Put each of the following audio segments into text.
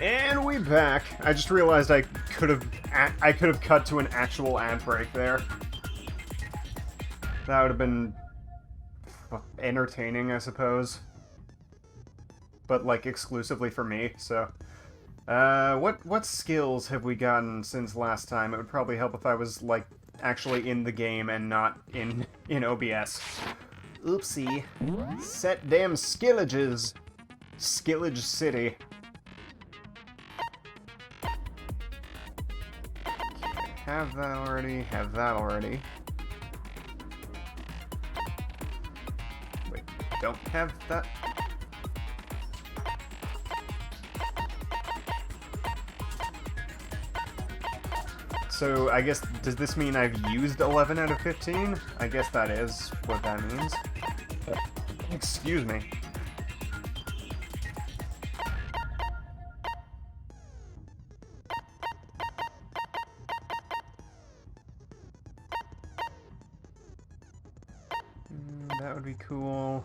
And we back. I just realized I could have cut to an actual ad break there. That would have been entertaining, I suppose. But like exclusively for me. So, what skills have we gotten since last time? It would probably help if I was like actually in the game and not in OBS. Oopsie. Set damn skillages. Skillage City. Have that already, have that already. Wait, don't have that? So, I guess, does this mean I've used 11 out of 15? I guess that is what that means. Excuse me. That would be cool.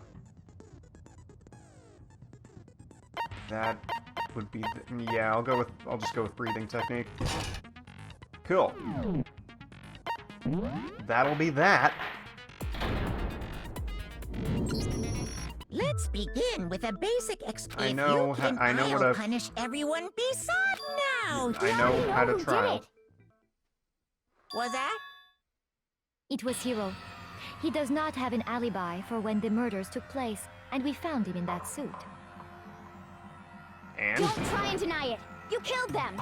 That would be yeah, I'll just go with breathing technique. Cool. That'll be that. Let's begin with a basic explanation. I know what I'll punish everyone. Be sad now. I know how to trial. Was that? It was Hiro. He does not have an alibi for when the murders took place, and we found him in that suit. And? Don't try and deny it! You killed them!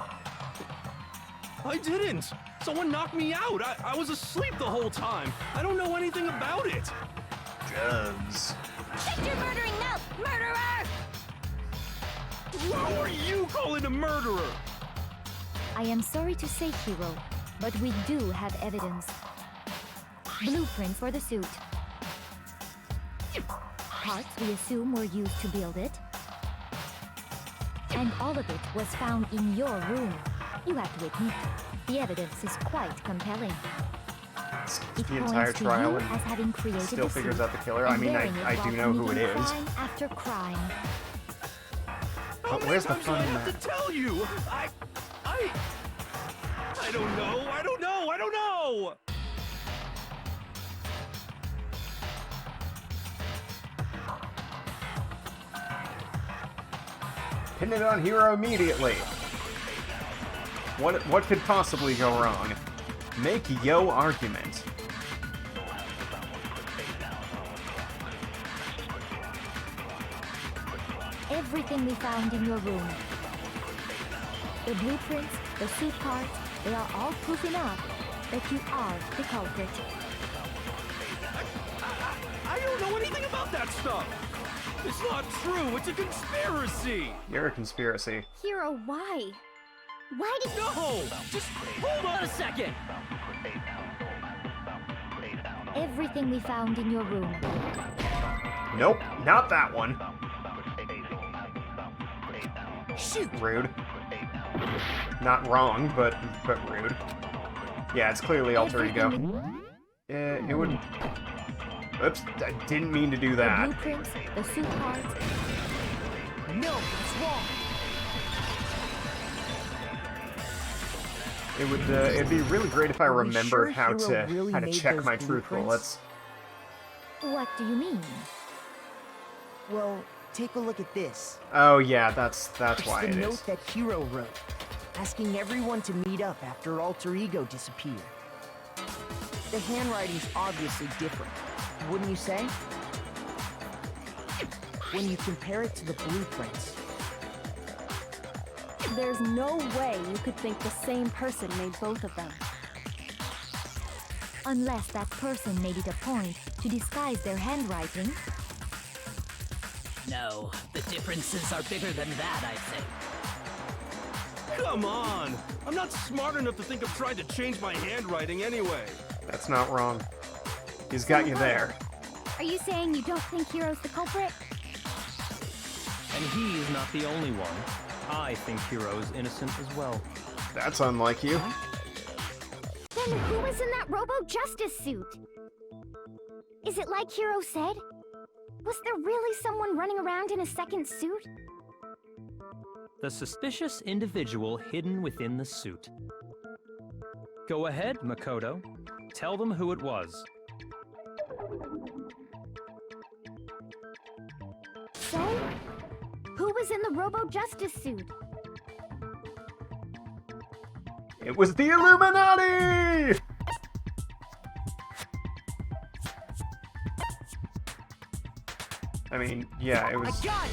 I didn't! Someone knocked me out! I was asleep the whole time! I don't know anything about it! Jugs. Shut your murdering mouth, murderer! Who are you calling a murderer? I am sorry to say, Hiro, but we do have evidence. Blueprint for the suit. Parts we assume were used to build it. And all of it was found in your room. You have to admit, the evidence is quite compelling. It The entire points to trial you and as having created still the figures suit, out the killer. I and mean, wearing it I while do know who it committing is. crime after crime. But where's the fun in I have that? to tell you! I don't know! I don't know! I don't know! Pin it on Hiro immediately. What could possibly go wrong? Make yo argument. Everything we found in your room. The blueprints, the suit parts, they are all proof enough that you are the culprit. I don't know anything about that stuff! It's not true! It's a conspiracy! You're a conspiracy. Hiro, why? Why did No! Just hold on a second! everything we found in your room? Nope, not that one. Shoot. Rude. Not wrong, but rude. Yeah, it's clearly alter ego. It would... Oops, I didn't mean to do The that. blueprints, the suit parts. No, it's wrong. It would, it'd be really great if I Are we remembered sure how Hiro to really made check those my truth blueprints? bullets. What do you mean? Well, take a look at this. Oh yeah, that's It's why the it note is. that Hiro wrote, asking everyone to meet up after Alter Ego disappeared. The handwriting's obviously different, wouldn't you say? When you compare it to the blueprints. There's no way you could think the same person made both of them. Unless that person made it a point to disguise their handwriting. No, the differences are bigger than that, I think. Come on! I'm not smart enough to think of trying to change my handwriting anyway. That's not wrong. He's got you there. Are you saying you don't think Hiro's the culprit? And he's not the only one. I think Hiro is innocent as well. That's unlike you. Then who was in that Robo-Justice suit? Is it like Hiro said? Was there really someone running around in a second suit? the suspicious individual hidden within the suit. Go ahead, Makoto. Tell them who it was. So, who was in the Robo-Justice suit? It was the Illuminati! I mean, yeah, it I was... got it!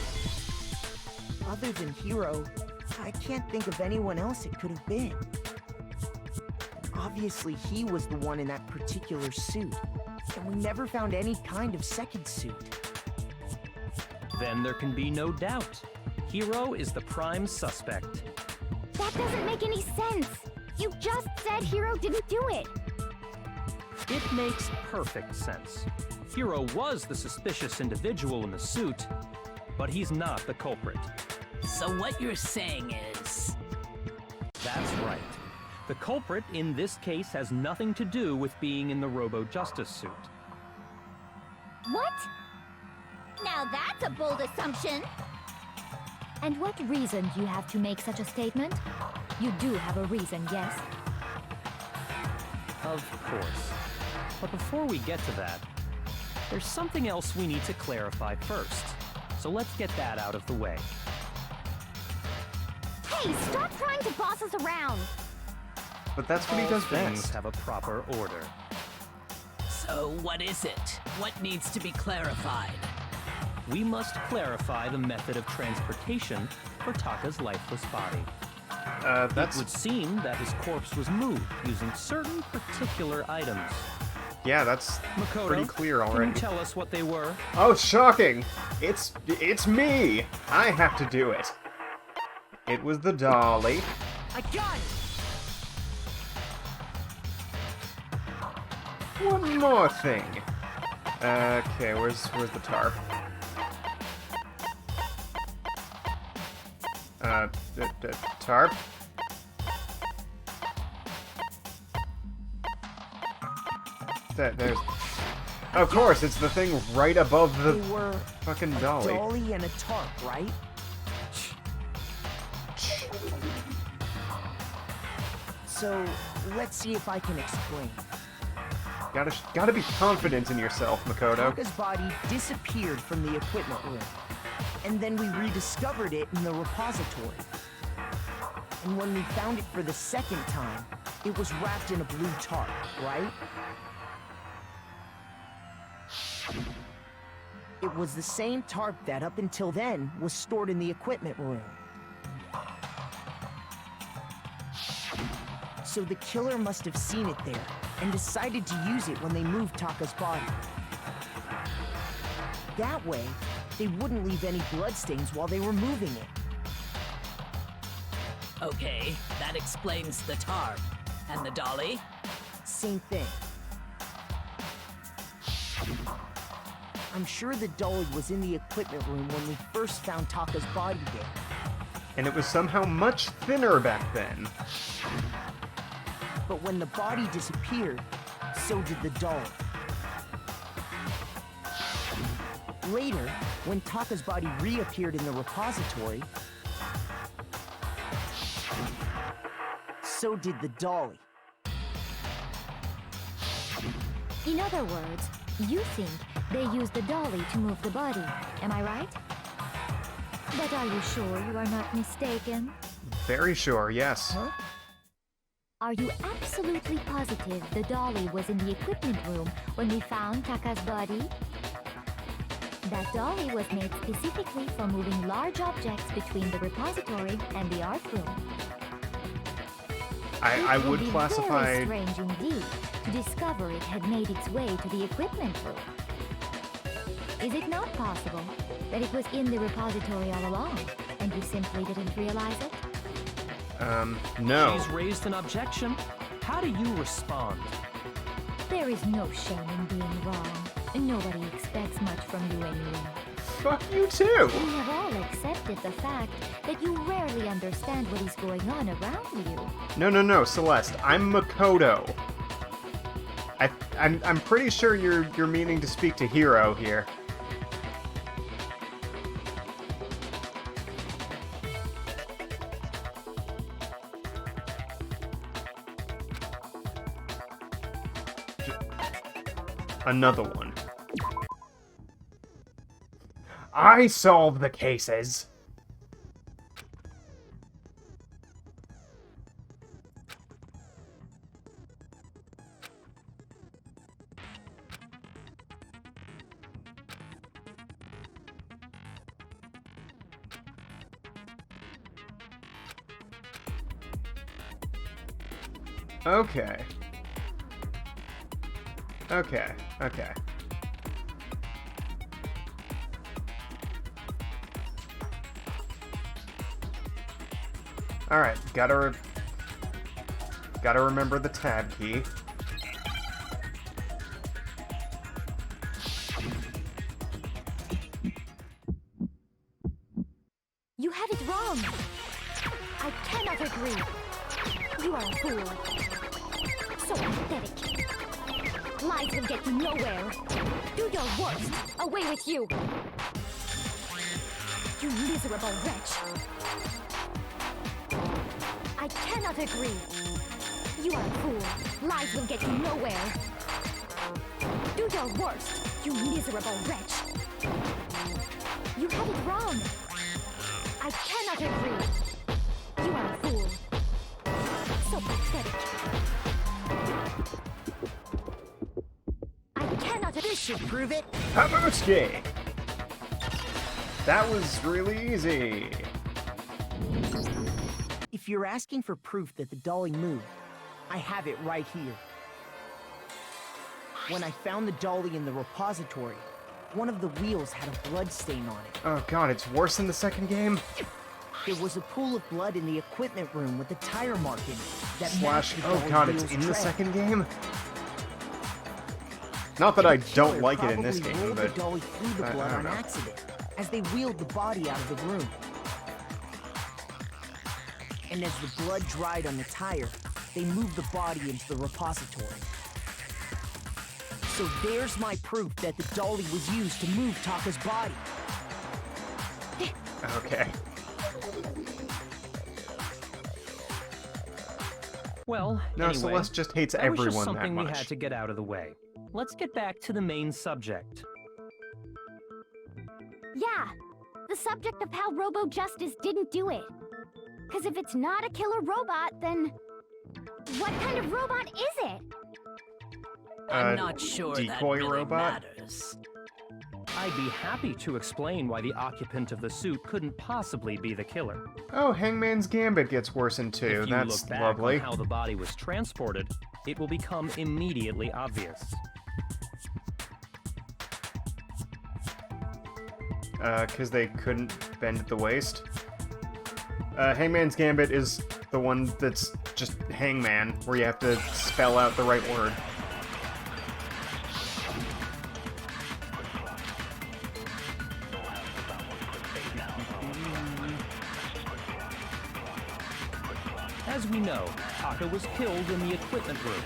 Other than Hiro, I can't think of anyone else it could have been. Obviously, he was the one in that particular suit, and we never found any kind of second suit. Then there can be no doubt. Hiro is the prime suspect. That doesn't make any sense. You just said Hiro didn't do it. It makes perfect sense. Hiro was the suspicious individual in the suit, but he's not the culprit. So what you're saying is... That's right. The culprit in this case has nothing to do with being in the Robo-Justice suit. What? Now that's a bold assumption. And what reason do you have to make such a statement? You do have a reason, yes? Of course. But before we get to that, there's something else we need to clarify first. So let's get that out of the way. Hey, stop trying to boss us around! But that's what he All does things best. have a proper order. So what is it? What needs to be clarified? We must clarify the method of transportation for Taka's lifeless body. It That's... would seem that his corpse was moved using certain particular items. Yeah, that's Makoto, pretty clear can already. you tell us what they were? Oh, shocking! It's me! I have to do it. It was the dolly. I got it! One more thing. Okay, where's the tarp? The tarp? There's... Of course, it's the thing right above the They were fucking a dolly. dolly and a tarp, right? So, let's see if I can explain. Gotta be confident in yourself, Makoto. Taka's body disappeared from the equipment room, and then we rediscovered it in the repository. And when we found it for the second time, it was wrapped in a blue tarp, right? It was the same tarp that, up until then, was stored in the equipment room. So the killer must have seen it there, and decided to use it when they moved Taka's body. That way, they wouldn't leave any bloodstains while they were moving it. Okay, that explains the tarp. And the dolly? Same thing. I'm sure the dolly was in the equipment room when we first found Taka's body there. And it was somehow much thinner back then. But when the body disappeared, so did the dolly. Later, when Taka's body reappeared in the repository, so did the dolly. In other words, you think they used the dolly to move the body, am I right? But are you sure you are not mistaken? Very sure, yes. Huh? Are you absolutely positive the dolly was in the equipment room when we found Taka's body? That dolly was made specifically for moving large objects between the repository and the art room. I It would be classify... very strange indeed to discover it had made its way to the equipment room. Is it not possible that it was in the repository all along, and you simply didn't realize it? No. She's raised an objection. How do you respond? There is no shame in being wrong, and nobody expects much from you anyway. Fuck you too! We have all accepted the fact that you rarely understand what is going on around you. No, Celeste. I'm Makoto. I'm pretty sure you're meaning to speak to Hiro here. Another one. I solve the cases. Okay. Okay. Alright, gotta remember the tab key. You had it wrong. I cannot agree. You are a fool. So pathetic. Lies will get you nowhere. Do your worst. Away with you. You miserable wretch. I cannot agree. You are a fool. Lies will get you nowhere. Do your worst, you miserable wretch. You had it wrong. I cannot agree. You are a fool. So pathetic. I cannot. This should prove it. Havoc! That was really easy. If you're asking for proof that the dolly moved, I have it right here. When I found the dolly in the repository, one of the wheels had a blood stain on it. Oh god, it's worse than the second game? There was a pool of blood in the equipment room with a tire mark in it that Slash, matched the oh dolly's god, wheel's it's in the tread. second game? Not that I The don't killer like it in this probably game, rolled but the dolly through the I blood don't on know. accident as they wheeled the body out of the room. And as the blood dried on the tire, they moved the body into the repository. So there's my proof that the dolly was used to move Taka's body. okay. Well, No, anyway, Celeste just hates that was just everyone that something we had much. to get out of the way. Let's get back to the main subject. Yeah, the subject of how Robo Justice didn't do it. Because if it's not a killer robot, then what kind of robot is it? I'm not sure that decoy really robot? matters. I'd be happy to explain why the occupant of the suit couldn't possibly be the killer. Oh, Hangman's Gambit gets worsened too. If you That's look back lovely. on how the body was transported, it will become immediately obvious. Because they couldn't bend at the waist. Hangman's Gambit is the one that's just Hangman, where you have to spell out the right word. As we know, Taka was killed in the equipment room.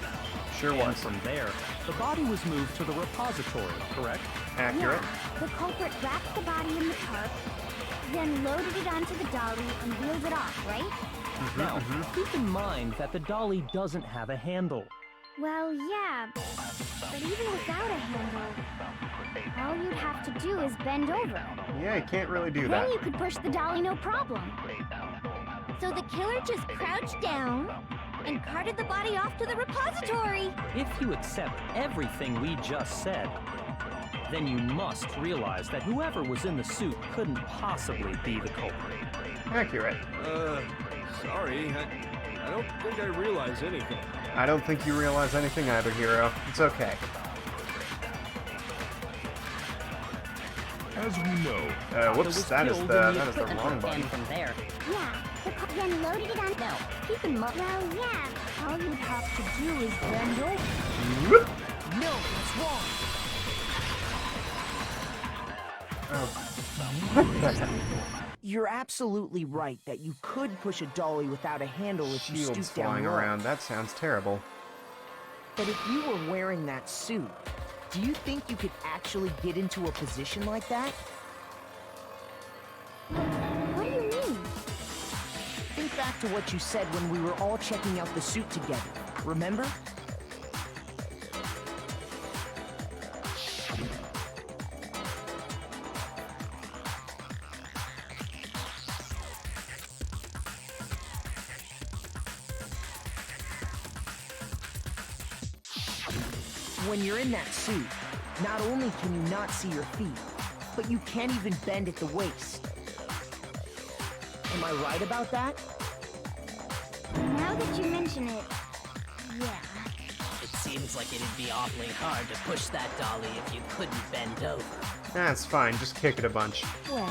Sure And was. from there, the body was moved to the repository, correct? Accurate. Yeah, the culprit wrapped the body in the tarp, then loaded it onto the dolly and wheeled it off, right? Now, keep in mind that the dolly doesn't have a handle. Well, yeah, but even without a handle, all you'd have to do is bend over. Yeah, you can't really do Then that. you could push the dolly no problem. So the killer just crouched down and carted the body off to the repository. If you accept everything we just said, then you must realize that whoever was in the suit couldn't possibly be the culprit. Accurate. Sorry, I don't think I realize anything. I don't think you realize anything either, Hero. It's okay. As we know, Whoops, was that is killed the in the wrong equipment button. and from there, Yeah, then loaded it on. No, keep in mind. Well, yeah, all you'd have to do is bend over. Whoop. No, it's wrong. You're absolutely right that you could push a dolly without a handle if you Shields stoop down flying low. around. That sounds terrible. But if you were wearing that suit, do you think you could actually get into a position like that? What do you mean? Think back to what you said when we were all checking out the suit together. Remember? When you're in that suit, not only can you not see your feet, but you can't even bend at the waist. Am I right about that? Now that you mention it, yeah. It seems like it'd be awfully hard to push that dolly if you couldn't bend over. That's fine, just kick it a bunch. Well,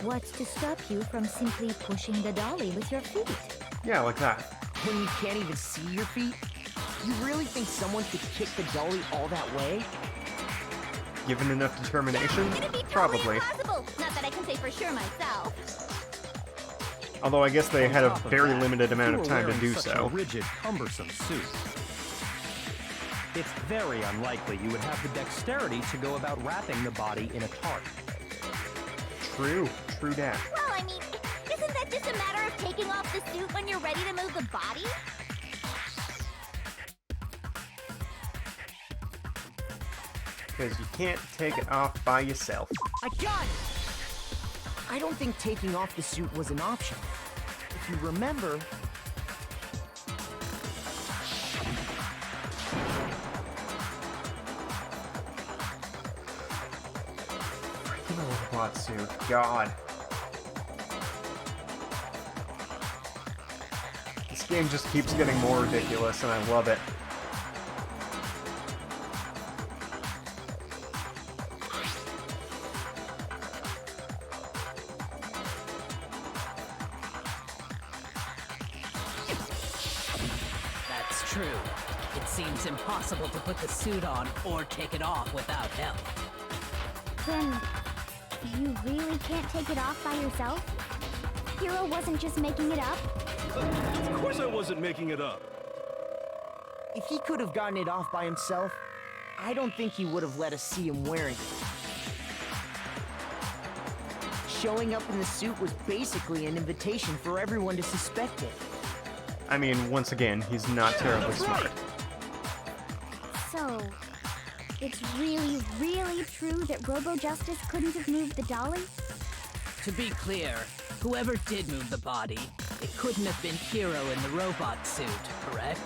what's to stop you from simply pushing the dolly with your feet? Yeah, like that. When you can't even see your feet? You really think someone could kick the dolly all that way? Given enough determination? It'd be totally Probably. impossible. Not that I can say for sure myself. Although I guess they On had a top of very that, limited amount you of were time to wearing do such so. a rigid, cumbersome suit. It's very unlikely you would have the dexterity to go about wrapping the body in a tarp. True dat. Well, I mean, isn't that just a matter of taking off the suit when you're ready to move the body? Because you can't take it off by yourself. I got it! I don't think taking off the suit was an option. If you remember, Freaking robot suit. God. This game just keeps getting more ridiculous, and I love it. That's true. It seems impossible to put the suit on or take it off without help. Then, you really can't take it off by yourself? Hero wasn't just making it up? Of course I wasn't making it up. if he could have gotten it off by himself, I don't think he would have let us see him wearing it. Showing up in the suit was basically an invitation for everyone to suspect it. I mean, once again, he's not terribly smart. So, it's really, really true that Robo-Justice couldn't have moved the dolly? To be clear, whoever did move the body, it couldn't have been Hero in the robot suit, correct?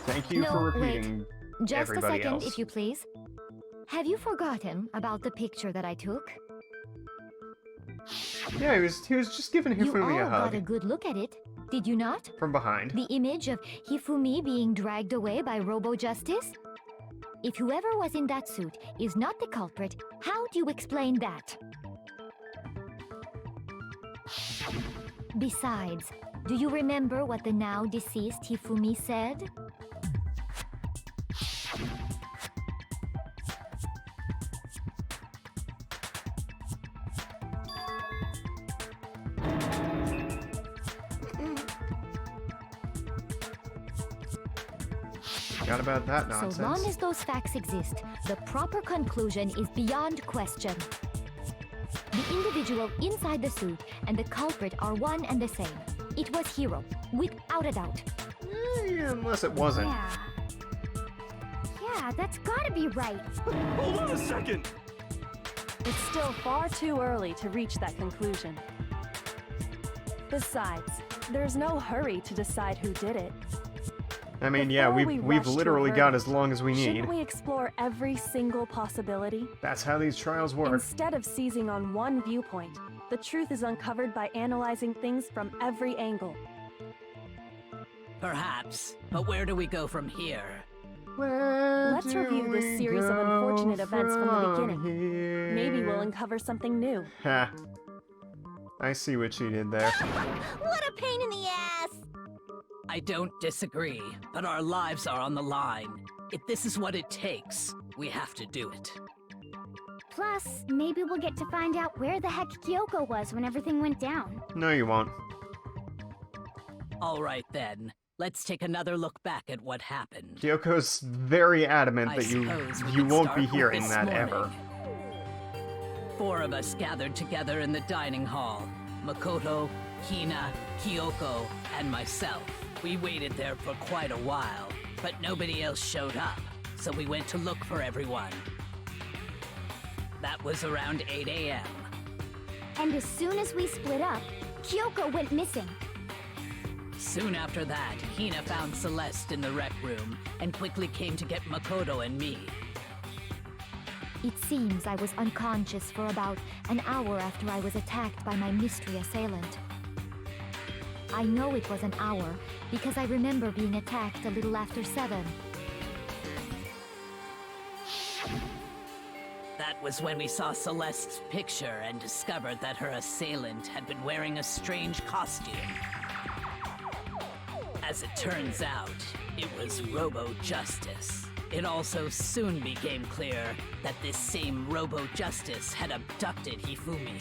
Thank you No, for wait. repeating Just a everybody second, else. if you please. Have you forgotten about the picture that I took? Yeah, he was just giving You Hifumi all a got a hug good look at it, did you not? from behind. The image of Hifumi being dragged away by Robo-Justice? If whoever was in that suit is not the culprit, how do you explain that? Besides, do you remember what the now deceased Hifumi said? Forgot about that nonsense. So long as those facts exist, the proper conclusion is beyond question. The individual inside the suit and the culprit are one and the same. It was Hero, without a doubt. Unless it wasn't. Yeah. Yeah, that's gotta be right. Hold on a second! It's still far too early to reach that conclusion. Besides, there's no hurry to decide who did it. I mean, yeah, Before we we've rush to a literally got verdict, as long as we need. Shouldn't we explore every single possibility? That's how these trials work. Instead of seizing on one viewpoint, the truth is uncovered by analyzing things from every angle. Perhaps, but where do we go from here? Let's review this series of unfortunate events from the beginning. Here? Maybe we'll uncover something new. Ha. I see what she did there. What a pain in the ass! I don't disagree, but our lives are on the line. If this is what it takes, we have to do it. Plus, maybe we'll get to find out where the heck Kyoko was when everything went down. No, you won't. All right then, let's take another look back at what happened. Kyoko's very adamant I that suppose we you could won't start be with hearing this that morning. ever. 4 of us gathered together in the dining hall. Makoto, Hina, Kyoko, and myself. We waited there for quite a while, but nobody else showed up, so we went to look for everyone. That was around 8 a.m. And as soon as we split up, Kyoko went missing. Soon after that, Hina found Celeste in the rec room and quickly came to get Makoto and me. It seems I was unconscious for about an hour after I was attacked by my mystery assailant. I know it was an hour because I remember being attacked a little after 7. That was when we saw Celeste's picture and discovered that her assailant had been wearing a strange costume. As it turns out, it was Robo-Justice. It also soon became clear that this same Robo-Justice had abducted Hifumi.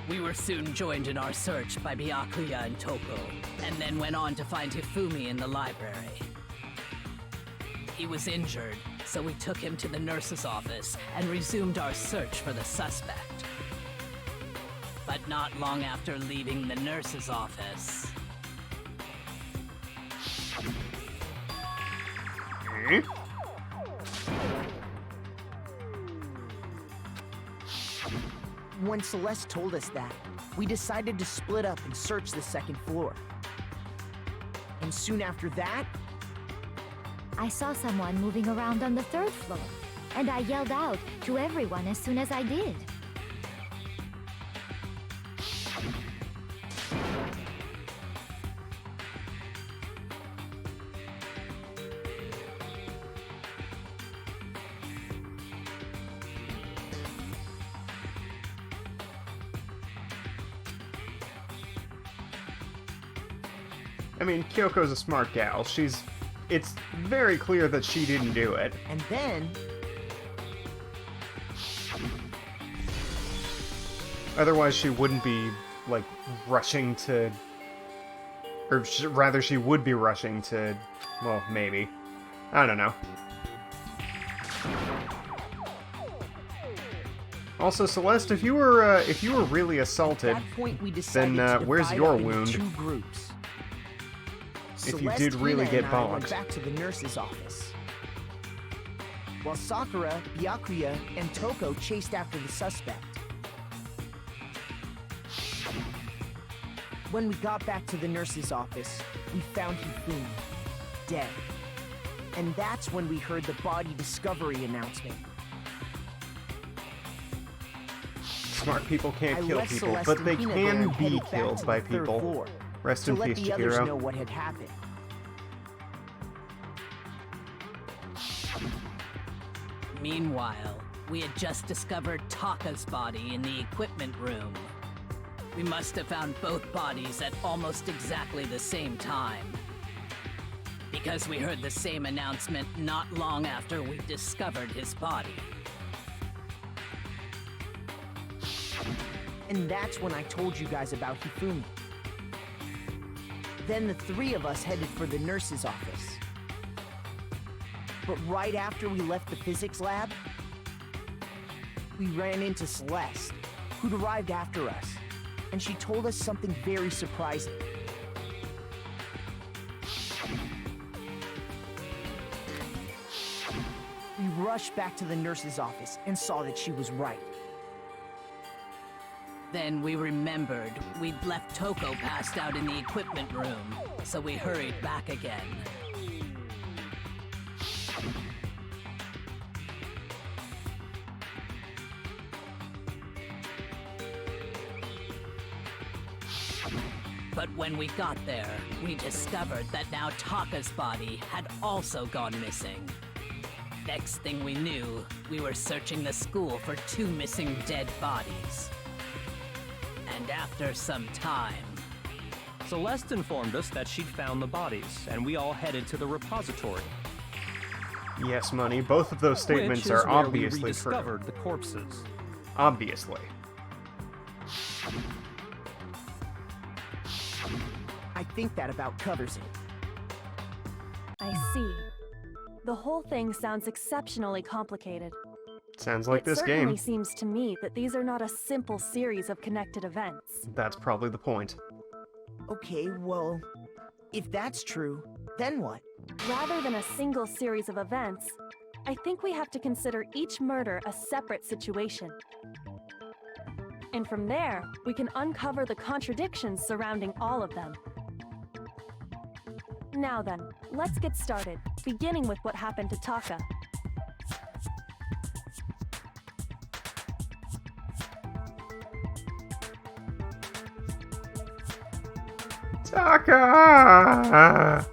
We were soon joined in our search by Byakuya and Toko, and then went on to find Hifumi in the library. He was injured, so we took him to the nurse's office and resumed our search for the suspect. But not long after leaving the nurse's office... When Celeste told us that, we decided to split up and search the second floor. And soon after that, I saw someone moving around on the 3rd floor, and I yelled out to everyone as soon as I did. I mean, Kyoko's a smart gal. It's very clear that she didn't do it. and then, Otherwise, she wouldn't be, like, rushing to... Or rather, she would be rushing to... Well, maybe. I don't know. Also, Celeste, if you were really at assaulted, that point we decided then to where's divide your up into wound? 2 groups. If you did really Hina, get and I went bonked. back to the nurse's office, while Sakura, Byakuya, and Toko chased after the suspect. When we got back to the nurse's office, we found Hifumi, dead. And that's when we heard the body discovery announcement. Smart people can't I kill left people, Celeste but and they Hina can there and be headed back killed to by the 3rd people. floor Rest to in let peace, the others know Chihiro. what had happened. Meanwhile, we had just discovered Taka's body in the equipment room. We must have found both bodies at almost exactly the same time. Because we heard the same announcement not long after we discovered his body. And that's when I told you guys about Hifumi. Then the 3 of us headed for the nurse's office. But right after we left the physics lab, we ran into Celeste, who'd arrived after us, and she told us something very surprising. We rushed back to the nurse's office and saw that she was right. Then we remembered we'd left Toko passed out in the equipment room, so we hurried back again. But when we got there, we discovered that now Taka's body had also gone missing. Next thing we knew, we were searching the school for 2 missing dead bodies. And after some time... Celeste informed us that she'd found the bodies, and we all headed to the repository. Yes, Money, both of those statements which is are where obviously we true. rediscovered the corpses. Obviously. I think that about covers it. I see. The whole thing sounds exceptionally complicated. Sounds like It this certainly game. seems to me that these are not a simple series of connected events. That's probably the point. Okay, well, if that's true, then what? Rather than a single series of events, I think we have to consider each murder a separate situation. And from there, we can uncover the contradictions surrounding all of them. Now then, let's get started, beginning with what happened to Taka. Taka!